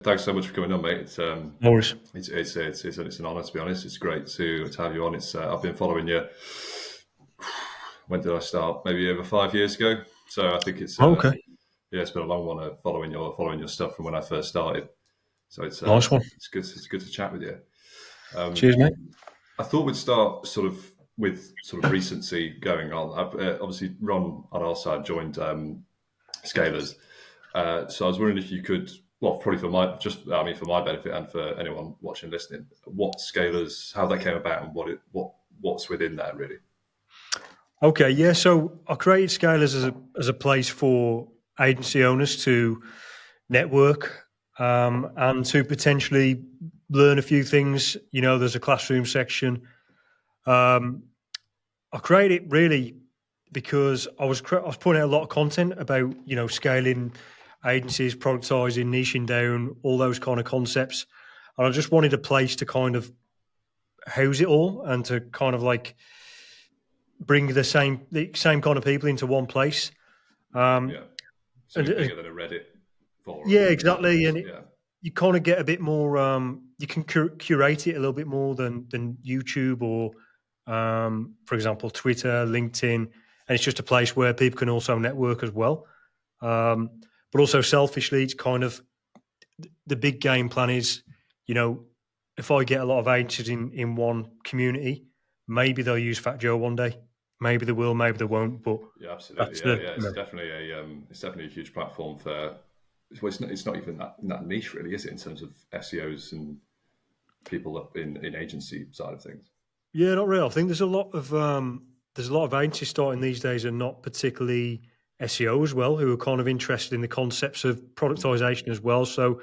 Thanks so much for coming on, mate. No worries. It's an honour, to be honest. It's great to have you on. I've been following you. When did I start? Maybe over 5 years ago. So I think it's Okay. it's been a long one following your stuff from when I first started. So Nice one. it's good to chat with you. Cheers, mate. I thought we'd start with recency going on. I've, obviously, Ron on our side joined Scalers. So I was wondering if you could, well, probably for my benefit and for anyone watching and listening, what Scalers, how that came about, and what's within that really. Okay, yeah. So I created Scalers as a place for agency owners to network and to potentially learn a few things. You know, there's a classroom section. I created it really because I was putting out a lot of content about, you know, scaling agencies, productizing, niching down, all those kind of concepts. And I just wanted a place to kind of house it all and to kind of like bring the same kind of people into one place. Yeah, something bigger than a Reddit forum. Yeah, exactly. And yeah, you kind of get a bit more. You can curate it a little bit more than YouTube or, for example, Twitter, LinkedIn, and it's just a place where people can also network as well. But also selfishly, it's kind of the big game plan is, you know, if I get a lot of agencies in one community, maybe they'll use FATJOE one day. Maybe they will, maybe they won't. But yeah, absolutely. Yeah. It's definitely a huge platform for. Well, it's not even that niche, really, is it? In terms of SEOs and people up in agency side of things. Yeah, not really. I think there's a lot of agencies starting these days and not particularly SEO as well, who are kind of interested in the concepts of productization as well. So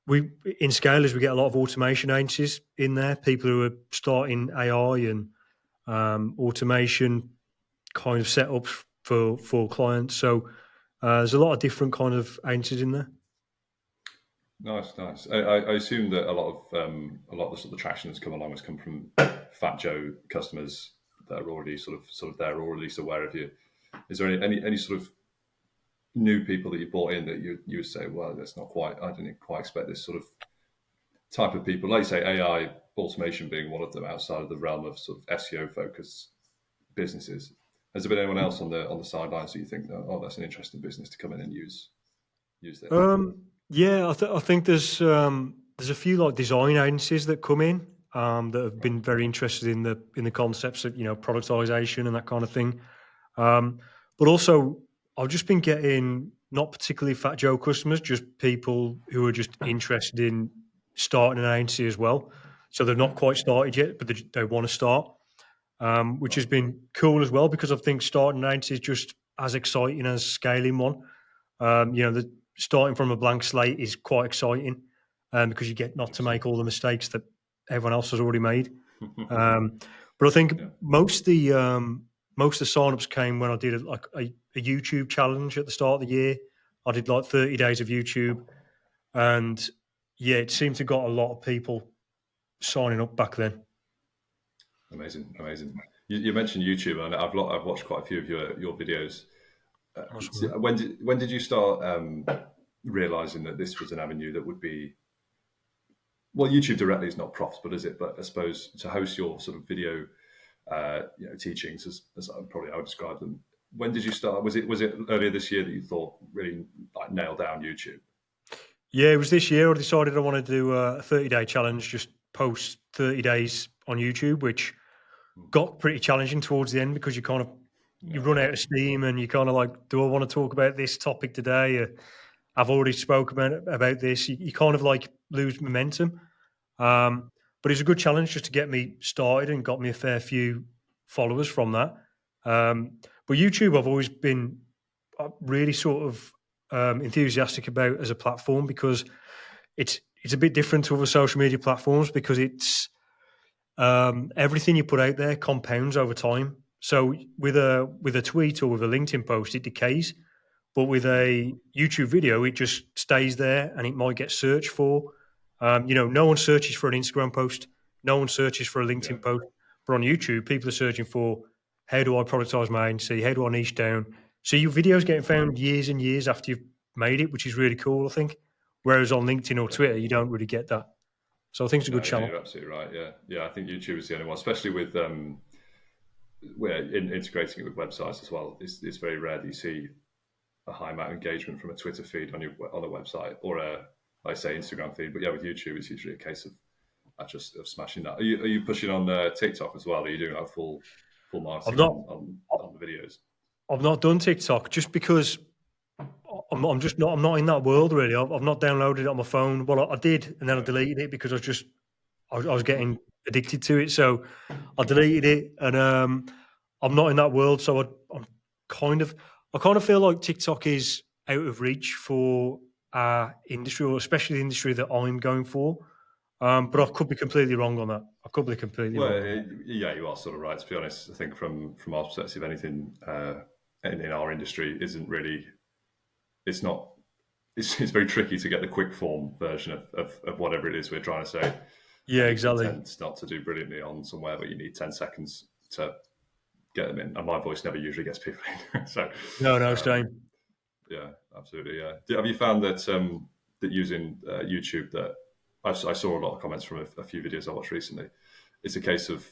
we in Scalers we get a lot of automation agencies in there, people who are starting AI and automation kind of setups for clients. So there's a lot of different kind of agencies in there. Nice. I assume that a lot of the sort of traction that's come along has come from FATJOE customers that are already sort of there, or at least aware of you. Is there any sort of new people that you brought in that you would say, well, that's not quite, I didn't quite expect this sort of type of people, like you say, AI automation being one of them outside of the realm of sort of SEO focused businesses? Has there been anyone else on the sidelines that you think, oh, that's an interesting business to come in and use this? Yeah, I think there's a few like design agencies that come in that have been very interested in the concepts of, you know, productization and that kind of thing. But also, I've just been getting not particularly FATJOE customers, just people who are just interested in starting an agency as well. So they've not quite started yet, but they want to start, which has been cool as well, because I think starting an agency is just as exciting as scaling one. You know, starting from a blank slate is quite exciting because you get not to make all the mistakes that everyone else has already made. But I think most of the signups came when I did a YouTube challenge at the start of the year. I did like 30 days of YouTube, and yeah, it seemed to got a lot of people signing up back then. Amazing. You mentioned YouTube, and I've watched quite a few of your videos. Awesome. When did you start realizing that this was an avenue that would be, well, YouTube directly is not profitable, is it? But I suppose to host your sort of video teachings, as probably I would describe them. When did you start? Was it earlier this year that you thought really like nail down YouTube? Yeah, it was this year. I decided I wanted to do a 30-day challenge, just post 30 days on YouTube, which got pretty challenging towards the end because you kind of you run out of steam and you kind of like, do I want to talk about this topic today? I've already spoken about this. You kind of like lose momentum. But it's a good challenge just to get me started and got me a fair few followers from that. But YouTube, I've always been really sort of enthusiastic about as a platform because it's a bit different to other social media platforms because it's everything you put out there compounds over time. So with a tweet or with a LinkedIn post, it decays. But with a YouTube video, it just stays there and it might get searched for. No one searches for an Instagram post. No one searches for a LinkedIn post. But on YouTube, people are searching for, how do I productize my agency? How do I niche down? So your video's getting found years and years after you've made it, which is really cool, I think. Whereas on LinkedIn or Twitter, you don't really get that. So I think it's a No, good yeah, channel. you're absolutely right. Yeah. I think YouTube is the only one, especially with where integrating it with websites as well. It's very rare that you see a high amount of engagement from a Twitter feed on a website or like I say, Instagram feed. But yeah, with YouTube, it's usually a case of of smashing that. Are you pushing on TikTok as well? Are you doing like full I've marketing not on the videos? I've not done TikTok just because I'm just not. I'm not in that world really. I've not downloaded it on my phone. Well, I did, and then I Yeah. deleted it because I was getting addicted to it. So I deleted it, and I'm not in that world. So I'm kind of I kind of feel like TikTok is out of reach for our industry, or especially the industry that I'm going for. But I could be completely wrong on that. I could be completely Well, wrong on that. yeah, you are sort of right. To be honest, I think from our perspective, anything in our industry isn't really. It's not. It's very tricky to get the quick form version of whatever it is we're trying to say, Yeah, and it exactly. tends not to do brilliantly on somewhere where you need 10 seconds to get them in. And my voice never usually gets people in. So, No, no, um, same. yeah, absolutely. Yeah. Have you found that that using YouTube that I saw a lot of comments from a few videos I watched recently. It's a case of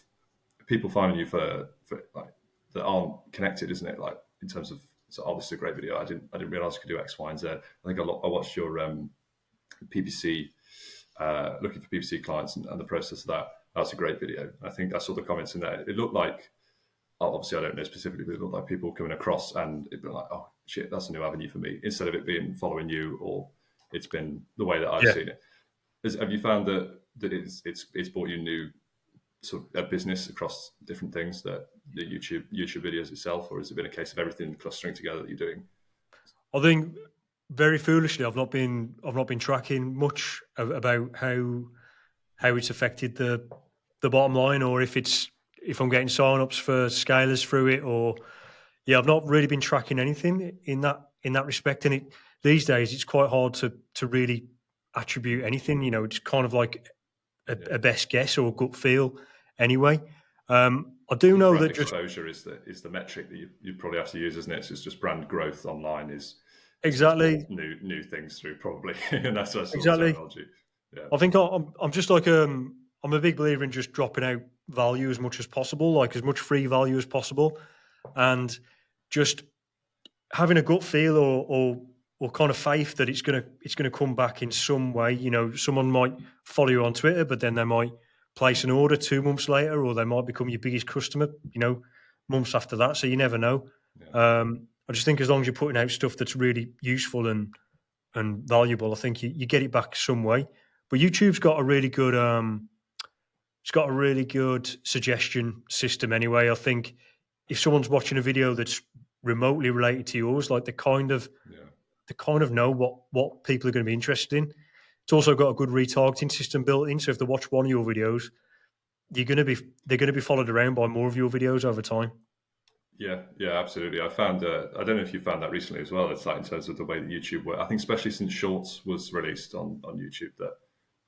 people finding you for like that aren't connected, isn't it? Like in terms of so, oh, this is a great video. I didn't realize I could do X, Y, and Z. I think I watched your PPC looking for PPC clients and the process of that. That's a great video. I think I saw the comments in there. It looked like obviously I don't know specifically, but it looked like people coming across and it'd be like, oh shit, that's a new avenue for me. Instead of it being following you or it's been the way that I've Yeah. seen it. Have you found that it's brought you new sort of a business across different things that the YouTube videos itself, or has it been a case of everything clustering together that you're doing? I think very foolishly, I've not been tracking much about how it's affected the bottom line, or if I'm getting sign-ups for scalers through it, or yeah, I've not really been tracking anything in that respect. And these days it's quite hard to really attribute anything. You know, it's kind of like a best guess or a gut feel anyway. I I do think know brand that just exposure is the metric that you probably have to use, isn't it? So it's just brand growth online is what's exactly brought new things through, probably, and that's that sort of exactly. terminology. Yeah, I think I'm just like I'm a big believer in just dropping out value as much as possible, like as much free value as possible, and just having a gut feel or kind of faith that it's gonna come back in some way. You know, someone might follow you on Twitter, but then they might place an order 2 months later, or they might become your biggest customer. You know, months after that. So you never know. yeah, I just think as long as you're putting out stuff that's really useful and valuable, I think you get it back some way. But YouTube's got a really good it's got a really good suggestion system anyway. I think if someone's watching a video that's remotely related to yours, like yeah. they kind of know what people are going to be interested in. It's also got a good retargeting system built in. So if they watch one of your videos, they're going to be followed around by more of your videos over time. Yeah, absolutely. I found. I don't know if you found that recently as well. It's like in terms of the way that YouTube works. I think especially since Shorts was released on YouTube, that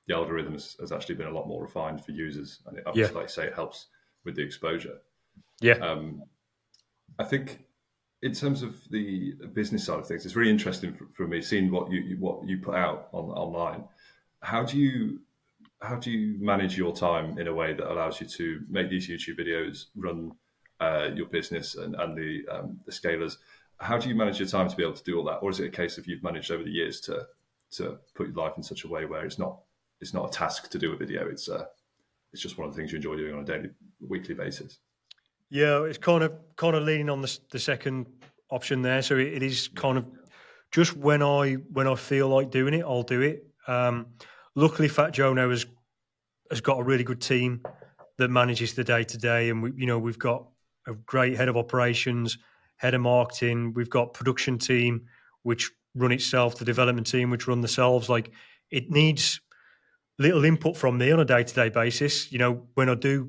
the algorithm has actually been a lot more refined for users, and it Yeah, obviously, like you say, it helps with the exposure. yeah, Um, I think in terms of the business side of things, it's really interesting for me seeing what you put out online. How do you manage your time in a way that allows you to make these YouTube videos, run your business and the scalers? How do you manage your time to be able to do all that, or is it a case of you've managed over the years to put your life in such a way where it's not a task to do a video? It's just one of the things you enjoy doing on a daily, weekly basis. yeah. It's kind of leaning on the second option there. So it is Yeah, kind of just when I feel like doing it, I'll do it. Luckily, Fat Joe now has got a really good team that manages the day to day, and we've got a great head of operations, head of marketing. We've got production team which run itself, the development team which run themselves. Like it needs little input from me on a day to day basis. You know, when I do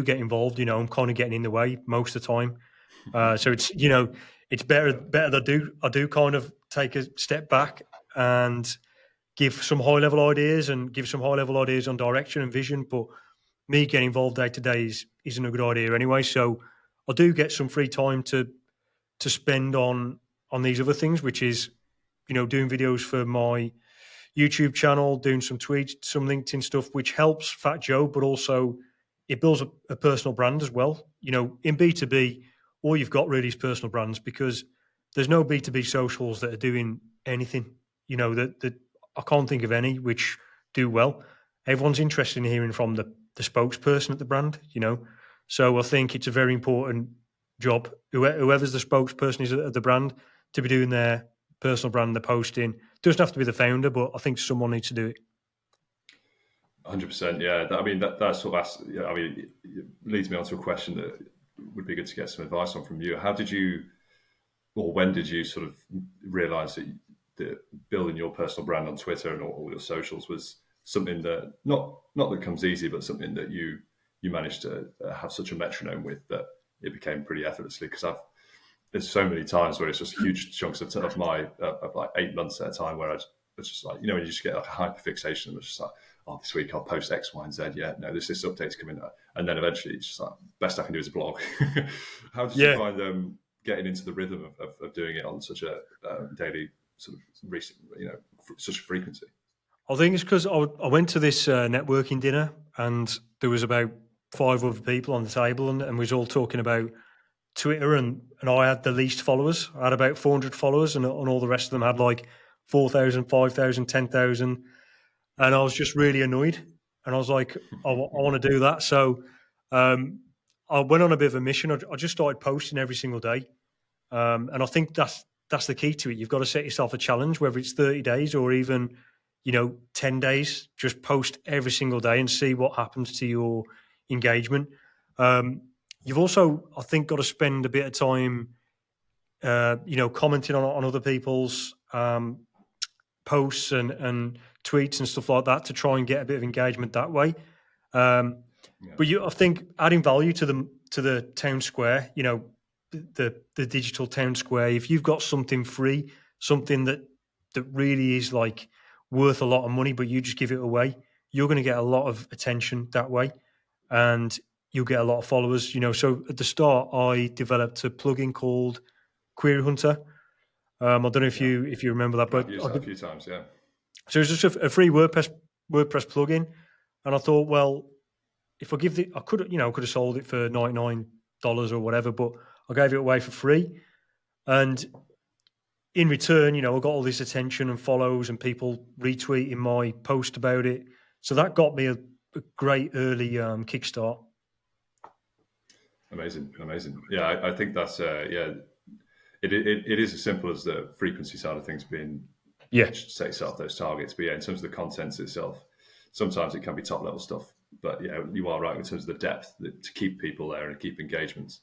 get involved, I'm kind of getting in the way most of the time. So it's yeah, better that I do kind of take a step back and give some high level ideas and give some high level ideas on direction and vision. But me getting involved day to day isn't a good idea anyway. So I do get some free time to spend on these other things, which is doing videos for YouTube channel, doing some tweets, some LinkedIn stuff, which helps FATJOE, but also it builds a personal brand as well. In B2B, all you've got really is personal brands, because there's no B2B socials that are doing anything. That I can't think of any which do well. Everyone's interested in hearing from the spokesperson at the brand. So I think it's a very important job. Whoever's the spokesperson is at the brand, to be doing their personal brand, the posting. Doesn't have to be the founder, but I think someone needs to do it. 100%. Yeah. That sort of it leads me on to a question that would be good to get some advice on from you. How did you, or when did you sort of realize that building your personal brand on Twitter and all your socials was something that not that comes easy, but something that you managed to have such a metronome with that it became pretty effortlessly? Because there's so many times where it's just huge chunks of my of like 8 months at a time where it's just like, when you just get like a hyper fixation and it's just like, oh, this week I'll post X, Y, and Z. Yeah, no, this update's coming out, and then eventually it's just like, best I can do is a blog. How did you find getting into the rhythm of doing it on such a daily sort of recent, such a frequency? I think it's because I went to this networking dinner, and there was about 5 other people on the table, and we was all talking about Twitter, and I had the least followers. I had about 400 followers, and all the rest of them had like 4,000, 5,000, 10,000. And I was just really annoyed. And I was like, I want to do that. So I went on a bit of a mission. I just started posting every single day. And I think that's the key to it. You've got to set yourself a challenge, whether it's 30 days or even, 10 days. Just post every single day and see what happens to your engagement. You've also, I think, got to spend a bit of time, commenting on other people's posts and tweets and stuff like that to try and get a bit of engagement that way. But I think adding value to the town square, the digital town square. If you've got something free, something that really is like worth a lot of money, but you just give it away, you're going to get a lot of attention that way, and you'll get a lot of followers. So at the start, I developed a plugin called Query Hunter. I don't know if you remember that, but I've used that a few times. Yeah. So it's just a free WordPress plugin, and I thought, well, if I I could have sold it for $99 or whatever, but I gave it away for free, and in return, I got all this attention and follows and people retweeting my post about it. So that got me a great early kickstart. Amazing. Yeah, I think that's It is as simple as the frequency side of things being, set yourself those targets. But yeah, in terms of the content itself, sometimes it can be top level stuff. But yeah, you are right in terms of the depth to keep people there and keep engagements,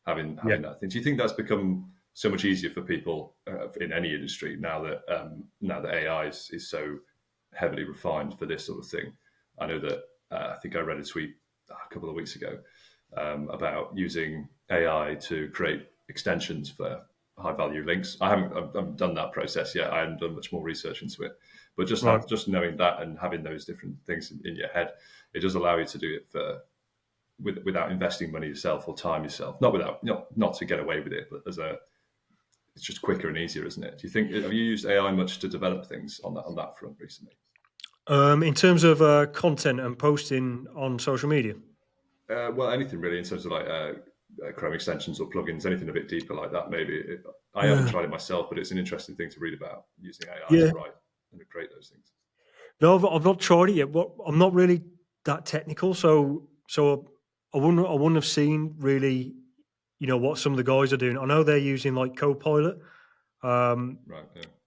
having that thing. Do you think that's become so much easier for people in any industry now that AI is so heavily refined for this sort of thing? I know that I think I read a tweet a couple of weeks ago about using AI to create extensions for high value links. I haven't done that process yet. I haven't done much more research into it, but just knowing that and having those different things in your head, it does allow you to do it without investing money yourself or time yourself. Not to get away with it, but it's just quicker and easier, isn't it? Do you think, have you used AI much to develop things on that front recently? In terms of content and posting on social media? Well, anything really in terms of like Chrome extensions or plugins, anything a bit deeper like that. Maybe I haven't tried it myself, but it's an interesting thing to read about using AI to write and to create those things. No, I've not tried it yet. But I'm not really that technical, so I wouldn't have seen really, what some of the guys are doing. I know they're using like Copilot. Right.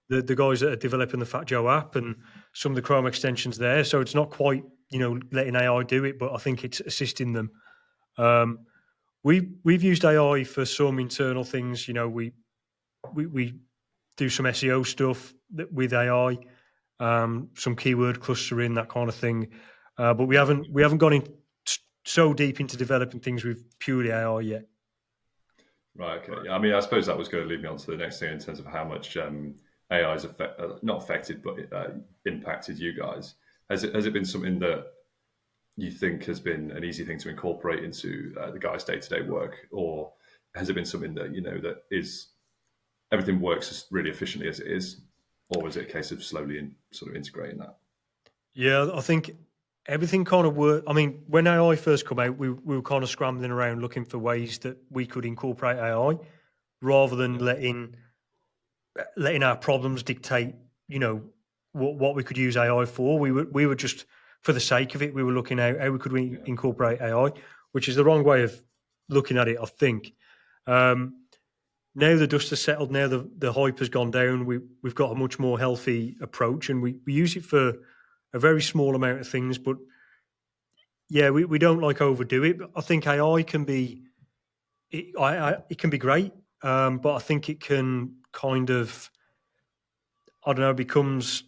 Yeah. The guys that are developing the FATJOE app and some of the Chrome extensions there. So it's not quite, letting AI do it, but I think it's assisting them. We've used AI for some internal things. We do some SEO stuff with AI, some keyword clustering, that kind of thing. But we haven't gone in so deep into developing things with purely AI yet. Right. Okay. Yeah. I mean, I suppose that was going to lead me on to the next thing in terms of how much AI has not affected, but impacted you guys. Has it been something that you think has been an easy thing to incorporate into the guys' day-to-day work, or has it been something that that is everything works as really efficiently as it is, or was it a case of slowly sort of integrating that? Yeah, I think everything kind of worked. I mean, when AI first come out, we were kind of scrambling around looking for ways that we could incorporate AI rather than letting our problems dictate, you know, what we could use AI for. We were just for the sake of it. We were looking at how we could incorporate AI, which is the wrong way of looking at it, I think. Now the dust has settled. Now the hype has gone down. We've got a much more healthy approach, and we use it for a very small amount of things. But yeah, we don't like overdo it. But I think AI can be it can be great, but I think it can kind of, I don't know, becomes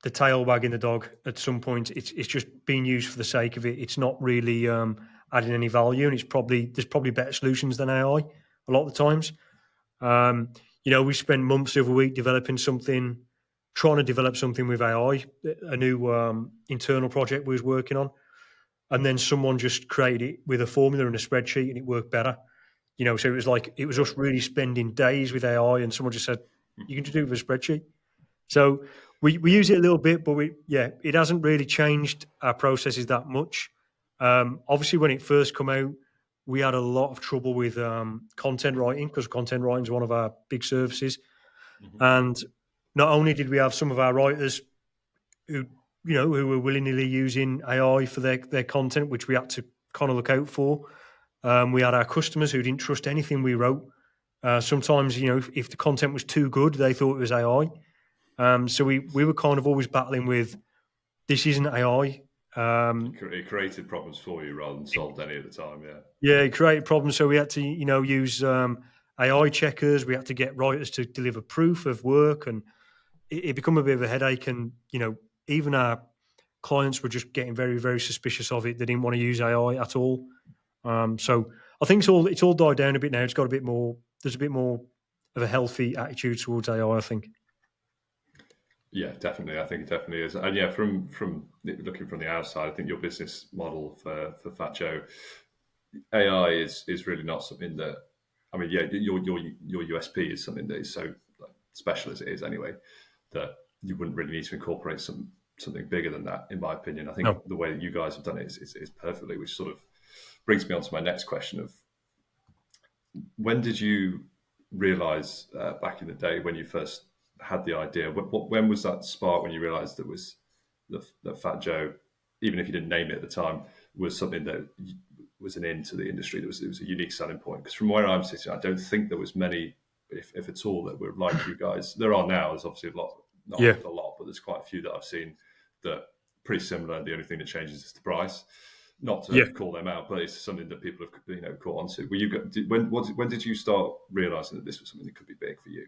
the tail wagging the dog at some point. It's just being used for the sake of it. It's not really adding any value, and there's probably better solutions than AI a lot of the times. We spend months of a week trying to develop something with AI, a new internal project we was working on, and then someone just created it with a formula and a spreadsheet, and it worked better. So it was us really spending days with AI, and someone just said, "You can just do it with a spreadsheet." So we use it a little bit, but it hasn't really changed our processes that much. Obviously, when it first came out, we had a lot of trouble with content writing because content writing is one of our big services. Mm-hmm. And not only did we have some of our writers who were willingly using AI for their content, which we had to kind of look out for. We had our customers who didn't trust anything we wrote. Sometimes, if the content was too good, they thought it was AI. So we were kind of always battling with, this isn't AI. It created problems for you rather than solved any at the time, yeah. Yeah, it created problems. So we had to, use AI checkers. We had to get writers to deliver proof of work, and it became a bit of a headache. And, even our clients were just getting very, very suspicious of it. They didn't want to use AI at all. So I think it's all died down a bit now. It's got a bit more. There's a bit more of a healthy attitude towards AI, I think. Yeah, definitely. I think it definitely is. And yeah, from looking from the outside, I think your business model for FATJOE, AI is really not something that, I mean, yeah, your USP is something that is so special as it is anyway, that you wouldn't really need to incorporate something bigger than that, in my opinion. I think the way that you guys have done it is perfectly, which sort of brings me on to my next question of, when did you realize back in the day when you first had the idea, when was that spark when you realized that FATJOE, even if you didn't name it at the time, was something that was an end to the industry, it was a unique selling point? Because from where I'm sitting, I don't think there was many, if at all, that were like you guys. There are now. There's obviously a lot, a lot, but there's quite a few that I've seen that are pretty similar. The only thing that changes is the price. Not to call them out, but it's something that people have caught onto. When did you start realizing that this was something that could be big for you?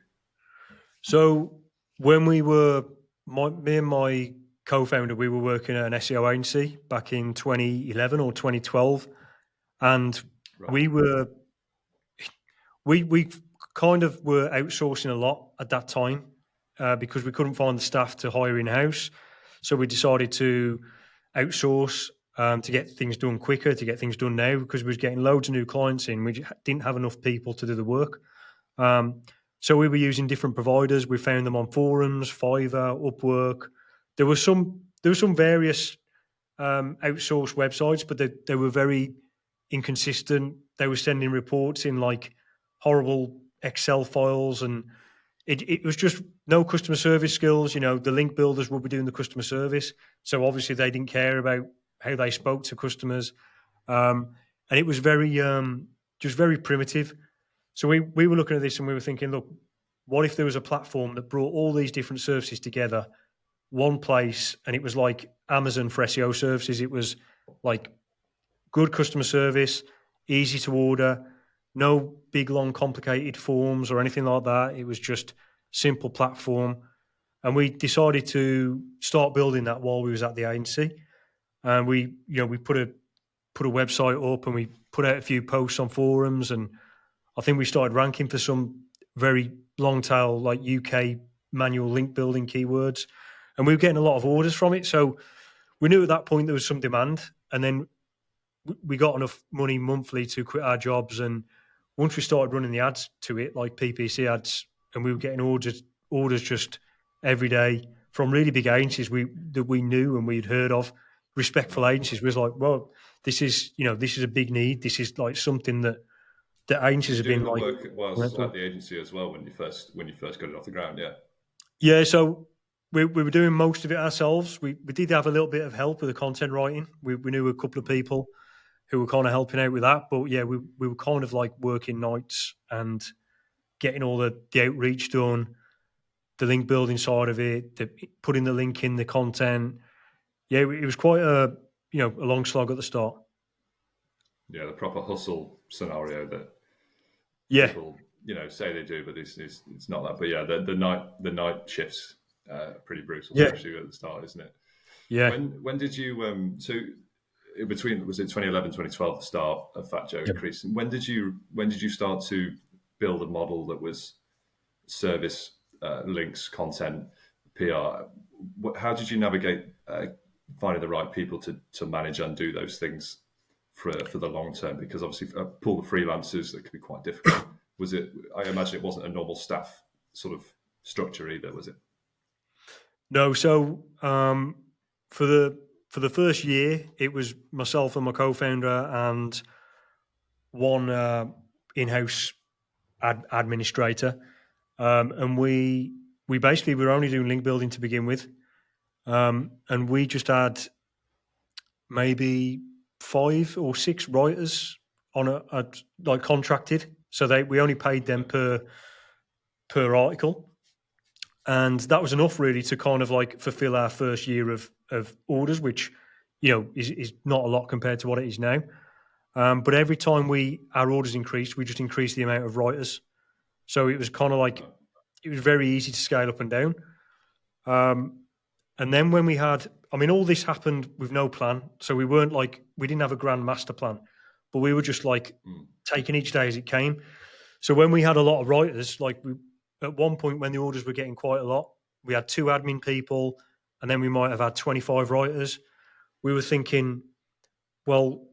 So when me and my co-founder, we were working at an SEO agency back in 2011 or 2012, and we kind of were outsourcing a lot at that time because we couldn't find the staff to hire in-house. So we decided to outsource to get things done quicker, to get things done now, because we was getting loads of new clients in. We didn't have enough people to do the work. So we were using different providers. We found them on forums, Fiverr, Upwork. There were some various outsourced websites, but they were very inconsistent. They were sending reports in like horrible Excel files, and it was just no customer service skills. The link builders would be doing the customer service, so obviously they didn't care about how they spoke to customers, and it was just very primitive. So we were looking at this and we were thinking, look, what if there was a platform that brought all these different services together, one place, and it was like Amazon for SEO services. It was like good customer service, easy to order, no big, long, complicated forms or anything like that. It was just simple platform. And we decided to start building that while we was at the agency. And we put a website up and we put out a few posts on forums, and I think we started ranking for some very long tail, like UK manual link building keywords, and we were getting a lot of orders from it. So we knew at that point there was some demand, and then we got enough money monthly to quit our jobs. And once we started running the ads to it, like PPC ads, and we were getting orders just every day from really big agencies that we knew and we'd heard of, respectful agencies. Was like, well, this is a big need. This is like something that Were agencies you have doing been the like. work whilst at the agency as well when you first got it off the ground? Yeah. Yeah, so we were doing most of it ourselves. We did have a little bit of help with the content writing. We knew a couple of people who were kind of helping out with that. But yeah, we were kind of like working nights and getting all the outreach done, the link building side of it, putting the link in the content. Yeah, it was quite a long slog at the start. Yeah, the proper hustle scenario that Yeah, people say they do, but it's not that. But yeah, the night shifts pretty brutal, yeah, especially at the start, isn't it? yeah. When did you so in between, was it 2011 2012 the start of FATJOE Yeah. increasing? When did you start to build a model that was service, links, content, PR? How did you navigate finding the right people to manage and do those things for the long term? Because obviously a pool of freelancers, that could be quite difficult. Was it? I imagine it wasn't a normal staff sort of structure either, was it? No, so for the first year, it was myself and my co-founder and one in-house administrator, and we basically were only doing link building to begin with, and we just had maybe 5 or 6 writers on like contracted, so we only paid them per article, and that was enough really to kind of like fulfill our first year of orders, which is not a lot compared to what it is now. But every time our orders increased, we just increased the amount of writers. So it was kind of like it was very easy to scale up and down. And then when all this happened with no plan. So we didn't have a grand master plan, but we were just like taking each day as it came. So when we had a lot of writers, at one point when the orders were getting quite a lot, we had 2 admin people, and then we might have had 25 writers. We were thinking, well,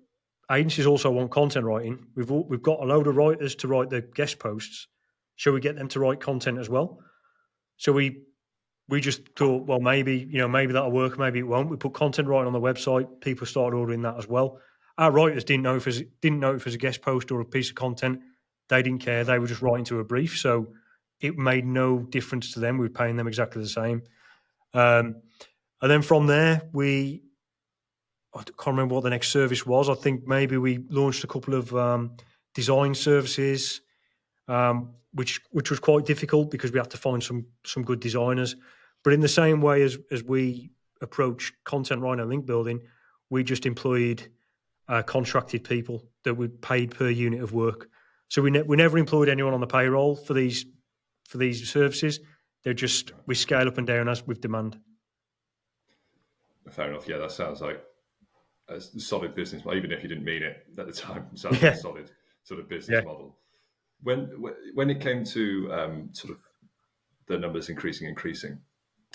agencies also want content writing. We've got a load of writers to write the guest posts. Shall we get them to write content as well? So we just thought, well, maybe that'll work, maybe it won't. We put content writing on the website. People started ordering that as well. Our writers didn't know if it was a guest post or a piece of content. They didn't care. They were just writing to a brief, so it made no difference to them. We were paying them exactly the same. And then from there, I can't remember what the next service was. I think maybe we launched a couple of design services, which was quite difficult because we had to find some good designers. But in the same way as we approach content writing and link building, we just employed contracted people that were paid per unit of work. So we never employed anyone on the payroll for these services. We scale up and down as with demand. Fair enough. Yeah, that sounds like a solid business model, even if you didn't mean it at the time. It sounds like a solid sort of business model. When it came to sort of the numbers increasing,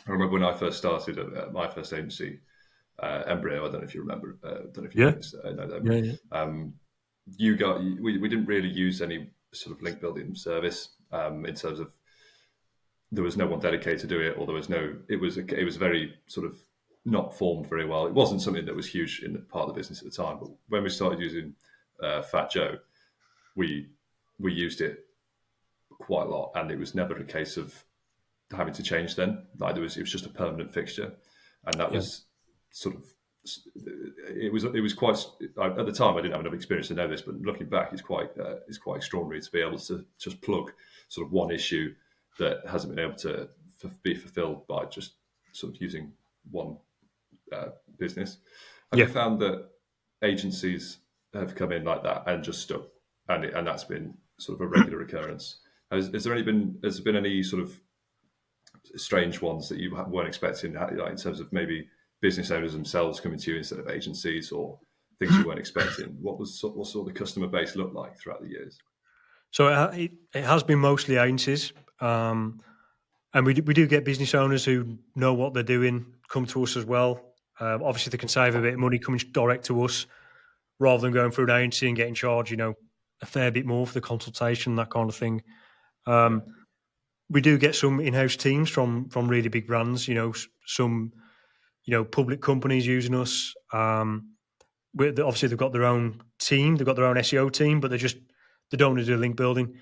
I remember when I first started at my first agency, Embryo. I don't know if you remember. Don't know if you know them. Yeah. We didn't really use any sort of link building service in terms of there was no one dedicated to do it, or there was no. It was very sort of not formed very well. It wasn't something that was huge in the part of the business at the time. But when we started using FATJOE, we used it quite a lot, and it was never a case of having to change then. Like it was just a permanent fixture, and that was sort of it was quite at the time. I didn't have enough experience to know this, but looking back, it's quite extraordinary to be able to just plug sort of one issue that hasn't been able to be fulfilled by just sort of using one business. Have you found that agencies have come in like that and just stuck, and that's been sort of a regular occurrence? Has there been any sort of strange ones that you weren't expecting, like in terms of maybe business owners themselves coming to you instead of agencies, or things you weren't expecting? What sort of the customer base look like throughout the years? So it has been mostly agencies, and we do get business owners who know what they're doing come to us as well. Obviously, they can save a bit of money coming direct to us rather than going through an agency and getting charged, a fair bit more for the consultation, that kind of thing. we do get some in-house teams from really big brands. Some public companies using us. Obviously, they've got their own team, they've got their own SEO team, but they don't want to do link building.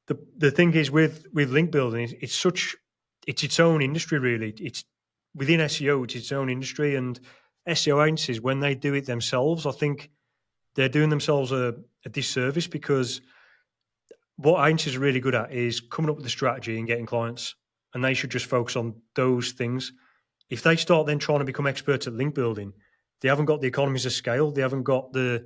The thing is with link building, it's its own industry really. It's within SEO, it's its own industry, and SEO agencies, when they do it themselves, I think they're doing themselves a disservice, because what agencies are really good at is coming up with a strategy and getting clients, and they should just focus on those things. If they start then trying to become experts at link building, they haven't got the economies of scale, they haven't got the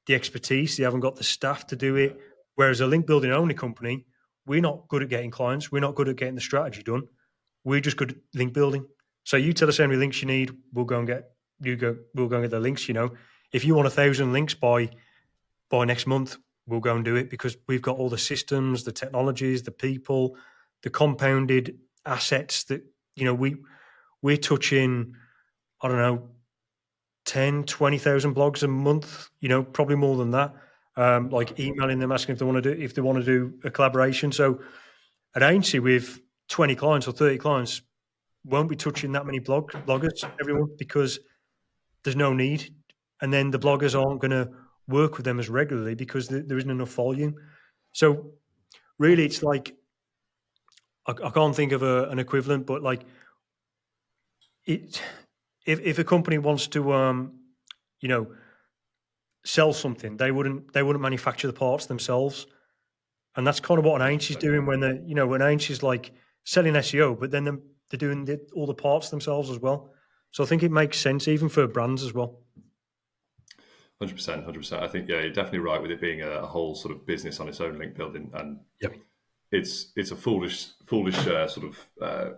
expertise, they haven't got the staff to do it. Whereas a link building only company, we're not good at getting clients, we're not good at getting the strategy done. We're just good at link building. So you tell us how many links you need, we'll go and get the links. If you want 1,000 links by next month, we'll go and do it, because we've got all the systems, the technologies, the people, the compounded assets that we're touching, I don't know, 10, 20,000 blogs a month, probably more than that. Like emailing them, asking if they want to do a collaboration. So an agency with 20 clients or 30 clients won't be touching that many bloggers every month, because there's no need. And then the bloggers aren't going to work with them as regularly because there isn't enough volume. So really, it's like, I can't think of an equivalent, but like if a company wants to sell something, they wouldn't manufacture the parts themselves. And that's kind of what an agency's doing when when an agency's like selling SEO, but then they're doing all the parts themselves as well. So I think it makes sense even for brands as well. 100%. I think you're definitely right with it being a whole sort of business on its own, link building, and it's a foolish sort of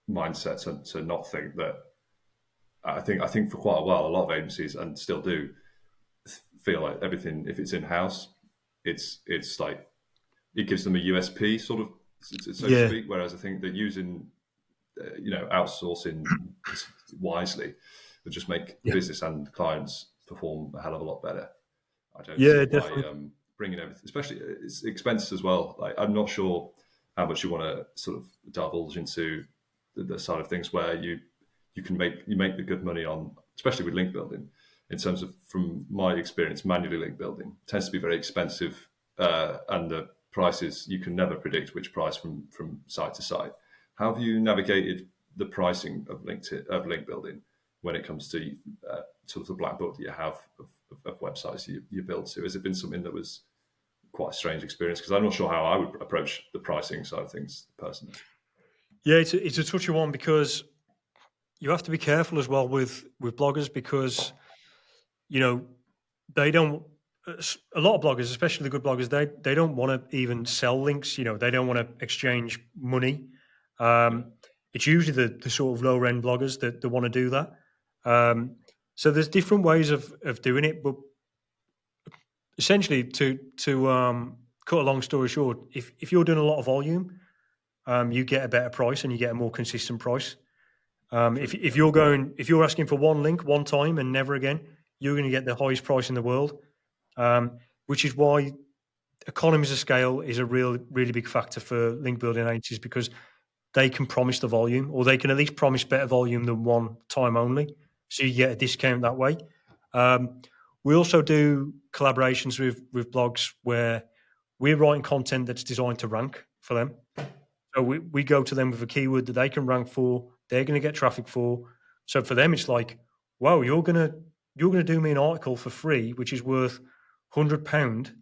mindset to not think that. I think for quite a while, a lot of agencies, and still do, feel like everything, if it's in house, it's like it gives them a USP, sort of, so to speak. Whereas I think that using outsourcing wisely would just make business and clients perform a hell of a lot better. I don't see why bringing everything, especially it's expenses as well. Like, I'm not sure how much you want to sort of divulge into the side of things where you make the good money on, especially with link building. In terms of, from my experience, manually link building tends to be very expensive, and the prices, you can never predict which price from site to site. How have you navigated the pricing of link building when it comes to sort of the black book that you have of websites you build to? Has it been something that was quite a strange experience? Because I'm not sure how I would approach the pricing side of things personally. Yeah, it's a touchy one, because you have to be careful as well with bloggers, because they don't. A lot of bloggers, especially the good bloggers, they don't want to even sell links. They don't want to exchange money. It's usually the sort of lower end bloggers that want to do that. So there's different ways of doing it, but essentially, to cut a long story short, if you're doing a lot of volume, you get a better price and you get a more consistent price. If you're asking for one link one time and never again, you're going to get the highest price in the world. Which is why economies of scale is a really big factor for link building agencies, because they can promise the volume, or they can at least promise better volume than one time only. So you get a discount that way. We also do collaborations with blogs where we're writing content that's designed to rank for them. So we go to them with a keyword that they can rank for, they're going to get traffic for. So for them, it's like, wow, you're going to do me an article for free, which is worth £100,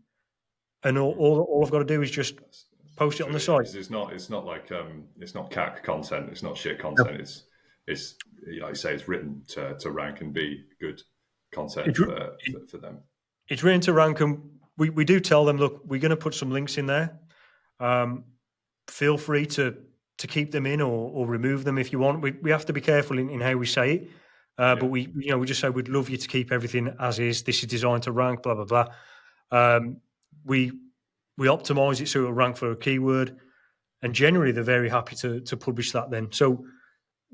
and all I've got to do is just post it on the site. It's not like it's not CAC content, it's not shit content. No. It's like you say, it's written to rank and be good content for them. It's written to rank, and we do tell them, look, we're going to put some links in there. Feel free to keep them in or remove them if you want. We have to be careful in how we say it. But we just say we'd love you to keep everything as is. This is designed to rank, blah blah blah. We optimize it so it'll rank for a keyword, and generally they're very happy to publish that then. So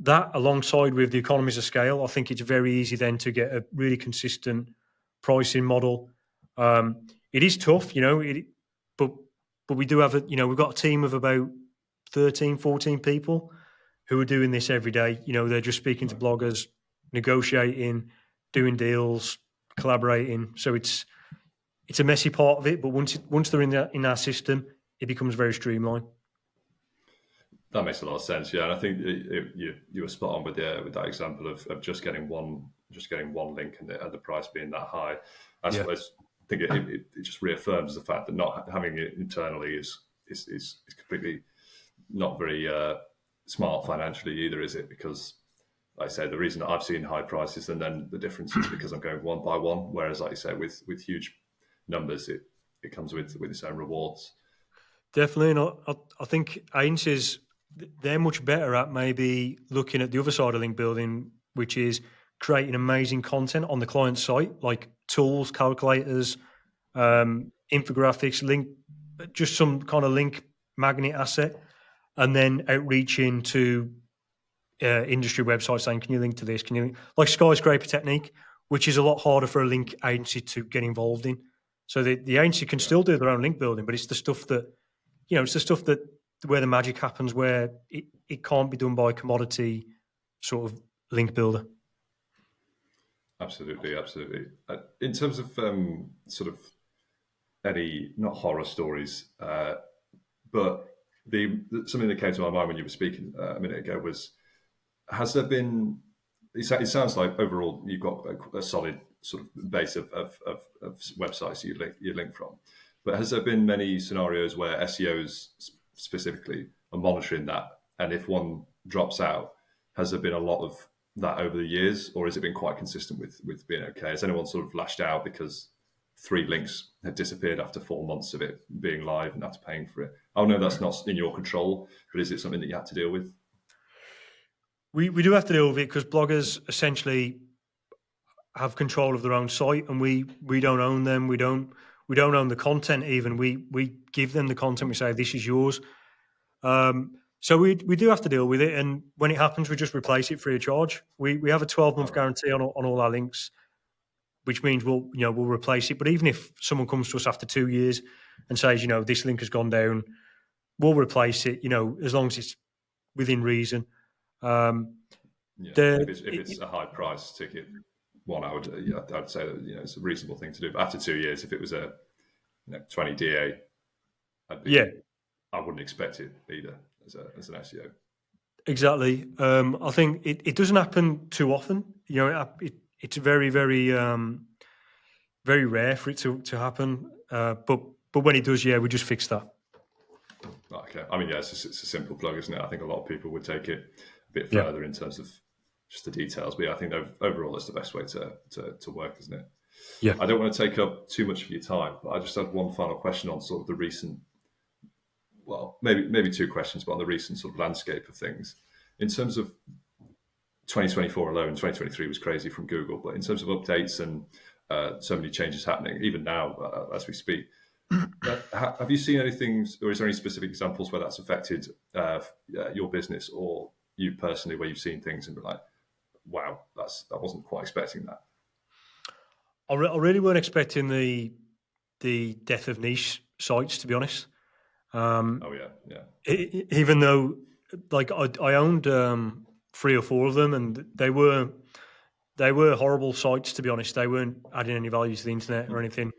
that, alongside with the economies of scale, I think it's very easy then to get a really consistent pricing model. It is tough, but we do have we've got a team of about 13, 14 people who are doing this every day. You know, they're just speaking to bloggers, negotiating, doing deals, collaborating. So it's a messy part of it, but once they're in our system, it becomes very streamlined. That makes a lot of sense, yeah. And I think you were spot on with that example of just getting one link and the price being that high. I think it just reaffirms the fact that not having it internally is completely not very smart financially either, is it? Because, like I say, the reason that I've seen high prices and then the difference is because I'm going one by one, whereas, like you say, with huge numbers, it comes with its own rewards. Definitely, and I think agencies, they're much better at maybe looking at the other side of link building, which is creating amazing content on the client site, like tools, calculators, infographics, link, just some kind of link magnet asset, and then outreaching to industry websites saying, "Can you link to this? Can you like skyscraper technique?" Which is a lot harder for a link agency to get involved in. So the agency can still do their own link building, but it's the stuff that it's the stuff that where the magic happens, where it can't be done by a commodity sort of link builder. Absolutely. In terms of sort of any, not horror stories, but something that came to my mind when you were speaking a minute ago was, has there been? It sounds like overall you've got a solid sort of base of websites you link from, but has there been many scenarios where SEOs specifically are monitoring that, and if one drops out, has there been a lot of that over the years, or has it been quite consistent with being okay? Has anyone sort of lashed out because 3 links had disappeared after 4 months of it being live and after paying for it? Oh no, that's not in your control, but is it something that you had to deal with? We do have to deal with it because bloggers essentially have control of their own site, and we don't own them. We don't own the content even. We give them the content. We say this is yours. So we do have to deal with it, and when it happens, we just replace it free of charge. We have a 12-month guarantee on all our links, which means we'll replace it. But even if someone comes to us after 2 years and says, this link has gone down, we'll replace it. As long as it's within reason. If it's a high price ticket one, I'd say that it's a reasonable thing to do. But after 2 years, if it was a 20 DA, I wouldn't expect it either as an SEO. Exactly. I think it doesn't happen too often. It's very, very, very rare for it to happen. But when it does, we just fix that. Okay. I mean, it's a simple plug, isn't it? I think a lot of people would take it a bit further in terms of just the details. But I think overall, it's the best way to work, isn't it? Yeah. I don't want to take up too much of your time, but I just had one final question on sort of the recent, well, maybe 2 questions, but on the recent sort of landscape of things. In terms of 2024 alone, 2023 was crazy from Google, but in terms of updates and so many changes happening, even now as we speak, have you seen anything, or is there any specific examples where that's affected your business or you personally, where you've seen things and been like, wow, I wasn't quite expecting that? I really weren't expecting the death of niche sites, to be honest. Even though, like, I owned 3 or 4 of them, and they were horrible sites, to be honest. They weren't adding any value to the internet or anything.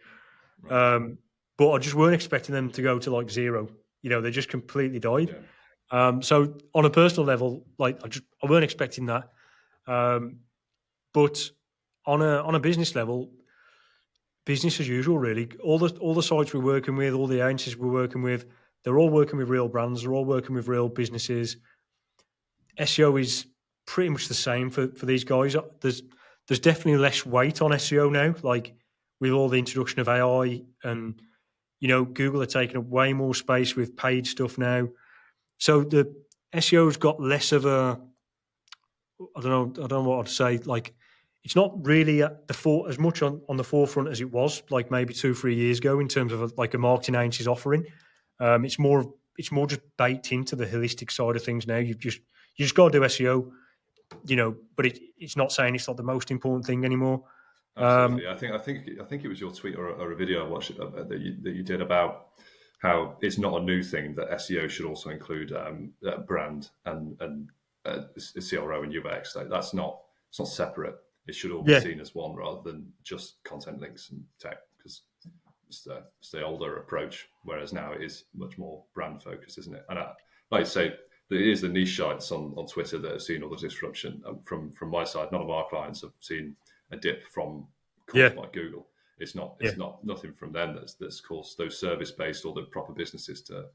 Right. But I just weren't expecting them to go to like 0. They just completely died. Yeah. So on a personal level, like I weren't expecting that. But on a business level, business as usual, really. All the sites we're working with, all the agencies we're working with, they're all working with real brands. They're all working with real businesses. SEO is pretty much the same for these guys. There's definitely less weight on SEO now, like with all the introduction of AI, and Google are taking up way more space with paid stuff now. So the SEO's got less of a, I don't know what I'd say. Like, it's not really at the as much on the forefront as it was, like maybe 2-3 years ago, in terms of a marketing agency's offering. It's more just baked into the holistic side of things now. You just got to do SEO, but it's not saying it's not the most important thing anymore. Absolutely. I think it was your tweet or a video I watched that you did about how it's not a new thing that SEO should also include brand and CRO and UX. That's not, it's not separate. It should all be Yeah, seen as one rather than just content links and tech, because it's the older approach. Whereas now it is much more brand focused, isn't it? And like I say, it is the niche sites on Twitter that have seen all the disruption. From my side, none of our clients have seen a dip from yeah, caused by Google. It's yeah, not nothing from them that's caused those service based or the proper businesses to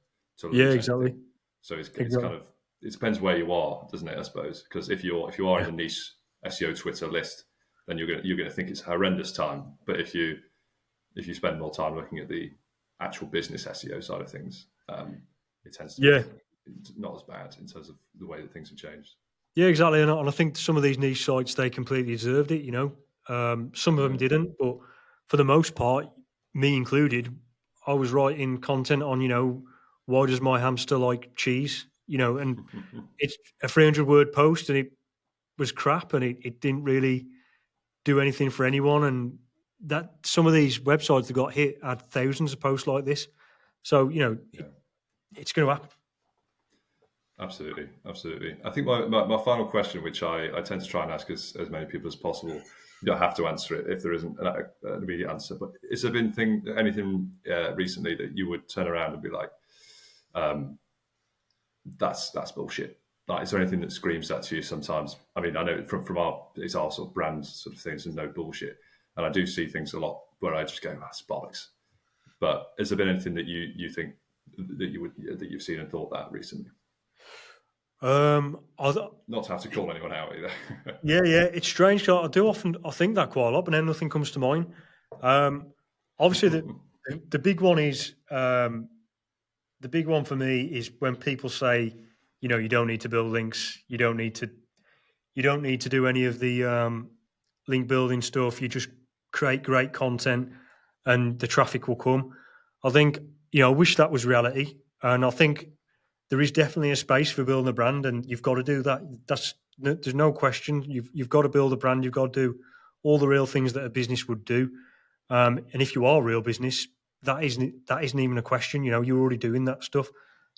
yeah, lose anything. exactly, So it's exactly. kind of, it depends where you are, doesn't it? I suppose, because if you are in Yeah, the niche SEO Twitter list, then you're gonna think it's a horrendous time. But if you spend more time looking at the actual business SEO side of things, it tends to yeah, be not as bad in terms of the way that things have changed. yeah, exactly. And I think some of these niche sites, they completely deserved it. Some of them Yeah. didn't, but for the most part, me included, I was writing content on, why does my hamster like cheese? And it's a 300-word post, and it was crap, and it didn't really do anything for anyone. And that some of these websites that got hit had thousands of posts like this. So Yeah. it's going to happen. Absolutely, absolutely. I think my final question, which I tend to try and ask as many people as possible, you don't have to answer it if there isn't an immediate answer. But has there been anything recently that you would turn around and be like, um, that's bullshit? Like, is there anything that screams that to you sometimes? I mean, I know from it's our sort of brand sort of things and no bullshit, and I do see things a lot where I just go, that's bollocks. But has there been anything that you think that you've seen and thought that recently? I, Not to have to call anyone out either. Yeah, yeah, it's strange. I think that quite a lot, but then nothing comes to mind. Obviously, the big one is the big one for me is when people say, you don't need to build links, you don't need to do any of the link building stuff. You just create great content, and the traffic will come. I think I wish that was reality, and I think there is definitely a space for building a brand, and you've got to do that. There's no question. You've got to build a brand. You've got to do all the real things that a business would do. And if you are a real business, that isn't even a question. You're already doing that stuff.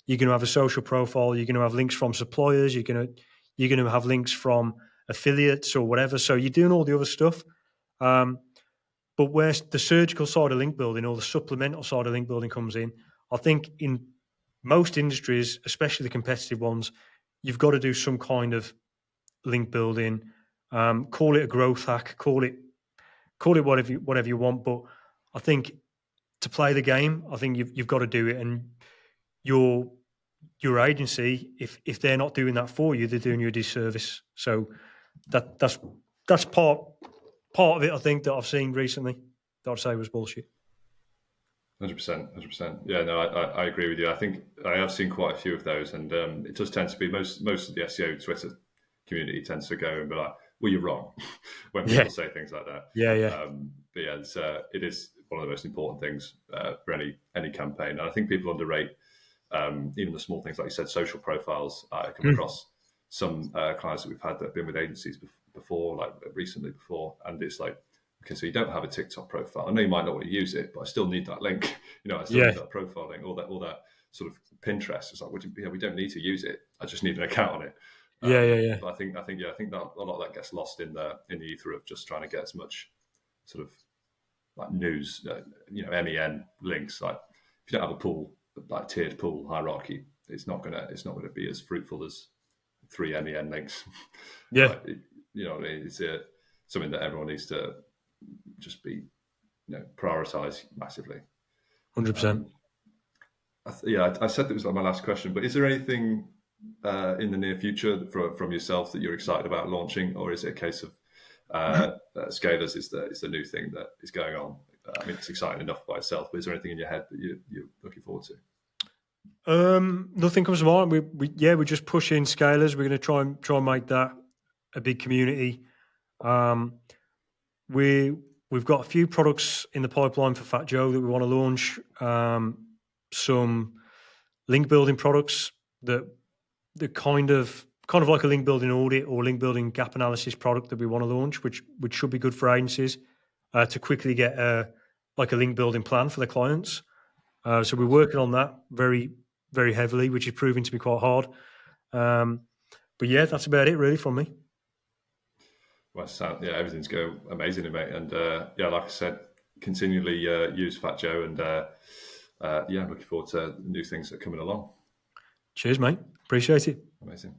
You're going to have a social profile. You're going to have links from suppliers. You're going to have links from affiliates or whatever. So you're doing all the other stuff. Um, but where the surgical side of link building or the supplemental side of link building comes in, I think in most industries, especially the competitive ones, you've got to do some kind of link building. Call it a growth hack, call it whatever you want. But I think to play the game, I think you've got to do it. And your agency, if they're not doing that for you, they're doing you a disservice. So that's part of it. I think that I've seen recently that I'd say was bullshit. 100%, 100%. Yeah, no, I agree with you. I think I have seen quite a few of those, and it does tend to be most of the SEO Twitter community tends to go and be like, "Well, you're wrong," when Yeah, people say things like that. yeah, yeah, But yeah, it is one of the most important things for any campaign, and I think people underrate even the small things, like you said, social profiles. I come Mm. across some clients that we've had that have been with agencies before, like recently before, and it's like, okay, so you don't have a TikTok profile. I know you might not want to use it, but I still need that link. I still Yeah, need that profile link, all that sort of Pinterest. It's like, we don't need to use it. I just need an account on it. yeah, yeah, yeah, But I think that a lot of that gets lost in the ether of just trying to get as much sort of like news, MEN links. Like if you don't have a pool, like tiered pool hierarchy, it's not gonna be as fruitful as 3 MEN links. yeah, Like it's something that everyone needs to just be prioritize massively. 100%. Um, I said that was like my last question, but is there anything in the near future from yourself that you're excited about launching, or is it a case of Scalers is the new thing that is going on? I mean, it's exciting enough by itself, but is there anything in your head that you're looking forward to? Nothing comes to mind. We're just pushing scalers. We're going to try and make that a big community. Um, we we've got a few products in the pipeline for FATJOE that we want to launch. Some link building products that kind of like a link building audit or link building gap analysis product that we want to launch, which should be good for agencies to quickly get like a link building plan for the clients. So we're working on that very, very heavily, which is proving to be quite hard. But yeah, that's about it really from me. Well, yeah, everything's going amazingly, mate. And yeah, like I said, continually use FATJOE, and yeah, I'm looking forward to new things that are coming along. Cheers, mate. Appreciate it. Amazing.